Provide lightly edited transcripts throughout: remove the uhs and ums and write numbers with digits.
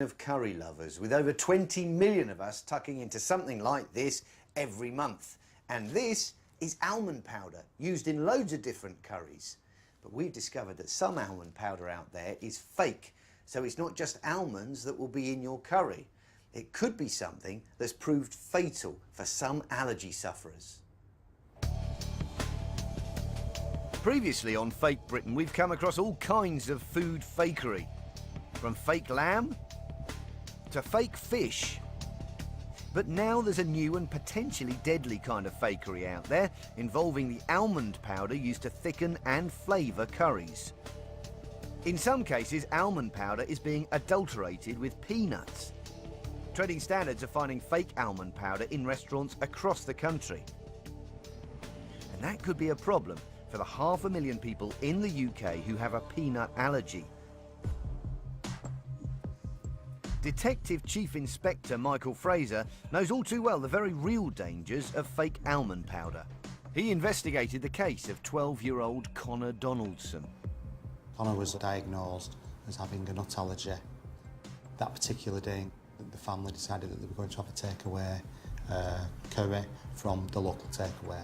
Of curry lovers, with over 20 million of us tucking into something like this every month. And this is almond powder, used in loads of different curries. But we've discovered that some almond powder out there is fake, so it's not just almonds that will be in your curry. It could be something that's proved fatal for some allergy sufferers. Previously on Fake Britain, we've come across all kinds of food fakery, from fake lamb to fake fish. But now there's a new and potentially deadly kind of fakery out there, involving the almond powder used to thicken and flavour curries. In some cases, almond powder is being adulterated with peanuts. Trading Standards are finding fake almond powder in restaurants across the country. And that could be a problem for the 500,000 people in the UK who have a peanut allergy. Detective Chief Inspector Michael Fraser knows all too well the very real dangers of fake almond powder. He investigated the case of 12-year-old Connor Donaldson. Connor was diagnosed as having a nut allergy. That particular day, the family decided that they were going to have a takeaway curry from the local takeaway.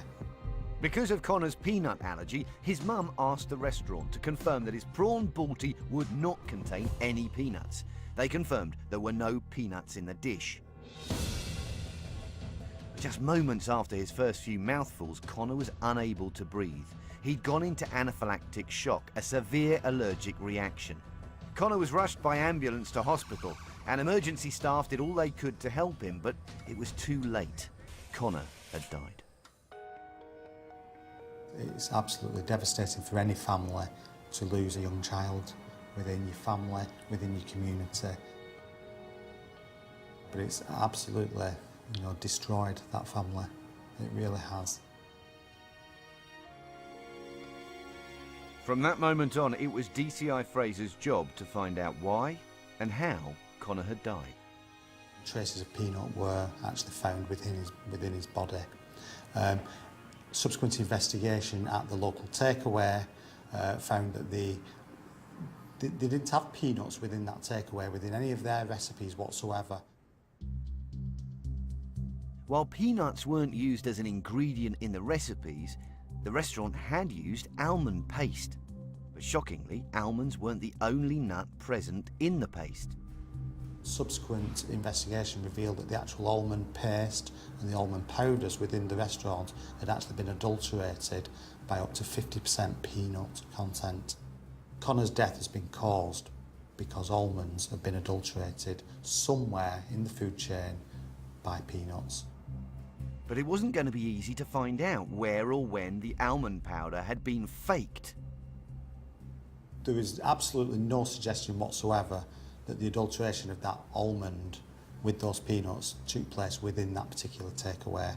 Because of Connor's peanut allergy, his mum asked the restaurant to confirm that his prawn balti would not contain any peanuts. They confirmed there were no peanuts in the dish. Just moments after his first few mouthfuls, Connor was unable to breathe. He'd gone into anaphylactic shock, a severe allergic reaction. Connor was rushed by ambulance to hospital, and emergency staff did all they could to help him, but it was too late. Connor had died. It's absolutely devastating for any family to lose a young child within your family, within your community. But it's absolutely, destroyed that family. It really has. From that moment on, it was DCI Fraser's job to find out why and how Connor had died. Traces of peanut were actually found within his body. Subsequent investigation at the local takeaway found that they didn't have peanuts within that takeaway, within any of their recipes whatsoever. While peanuts weren't used as an ingredient in the recipes, the restaurant had used almond paste. But shockingly, almonds weren't the only nut present in the paste. Subsequent investigation revealed that the actual almond paste and the almond powders within the restaurant had actually been adulterated by up to 50% peanut content. Connor's death has been caused because almonds have been adulterated somewhere in the food chain by peanuts. But it wasn't going to be easy to find out where or when the almond powder had been faked. There is absolutely no suggestion whatsoever that the adulteration of that almond with those peanuts took place within that particular takeaway.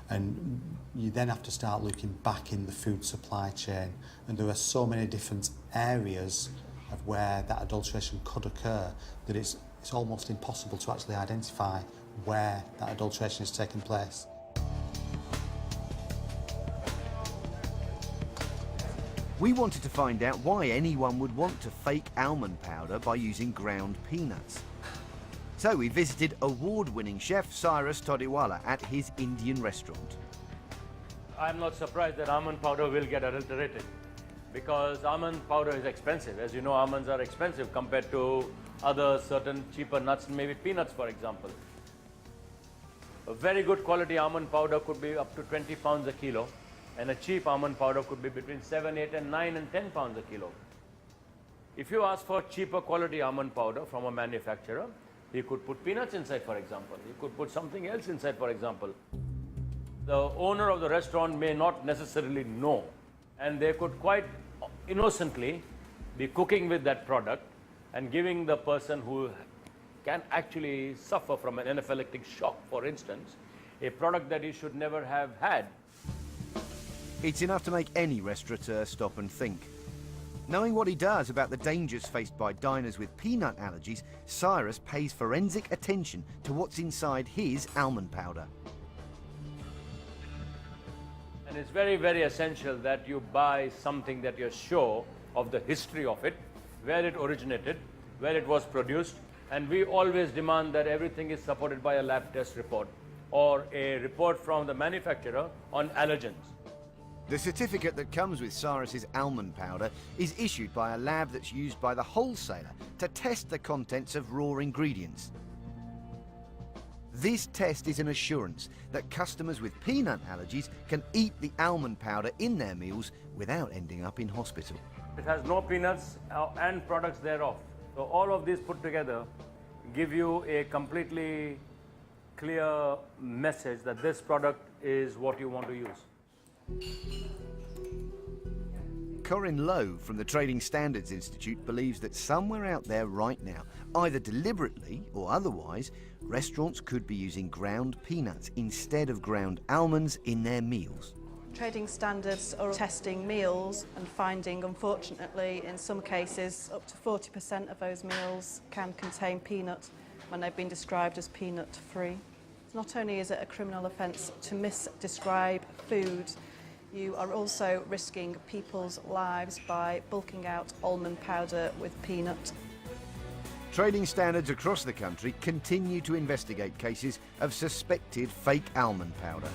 And you then have to start looking back in the food supply chain, and there are so many different areas of where that adulteration could occur that it's almost impossible to actually identify where that adulteration has taken place. We wanted to find out why anyone would want to fake almond powder by using ground peanuts. So we visited award-winning chef Cyrus Todiwala at his Indian restaurant. I'm not surprised that almond powder will get adulterated, because almond powder is expensive. As you know, almonds are expensive compared to other certain cheaper nuts, maybe peanuts, for example. A very good quality almond powder could be up to 20 pounds a kilo, and a cheap almond powder could be between 7, 8, and 9 and 10 pounds a kilo. If you ask for cheaper quality almond powder from a manufacturer, he could put peanuts inside, for example. He could put something else inside, for example. The owner of the restaurant may not necessarily know, and they could quite innocently be cooking with that product and giving the person who can actually suffer from an anaphylactic shock, for instance, a product that he should never have had. It's enough to make any restaurateur stop and think. Knowing what he does about the dangers faced by diners with peanut allergies, Cyrus pays forensic attention to what's inside his almond powder. And it's very, very essential that you buy something that you're sure of the history of it, where it originated, where it was produced, And we always demand that everything is supported by a lab test report or a report from the manufacturer on allergens. The certificate that comes with Cyrus's almond powder is issued by a lab that's used by the wholesaler to test the contents of raw ingredients. This test is an assurance that customers with peanut allergies can eat the almond powder in their meals without ending up in hospital. It has no peanuts and products thereof. So all of these put together give you a completely clear message that this product is what you want to use. Corinne Lowe from the Trading Standards Institute believes that somewhere out there right now, either deliberately or otherwise, restaurants could be using ground peanuts instead of ground almonds in their meals. Trading Standards are testing meals and finding, unfortunately, in some cases, up to 40% of those meals can contain peanut when they've been described as peanut-free. Not only is it a criminal offence to misdescribe food, you are also risking people's lives by bulking out almond powder with peanut. Trading standards across the country continue to investigate cases of suspected fake almond powder.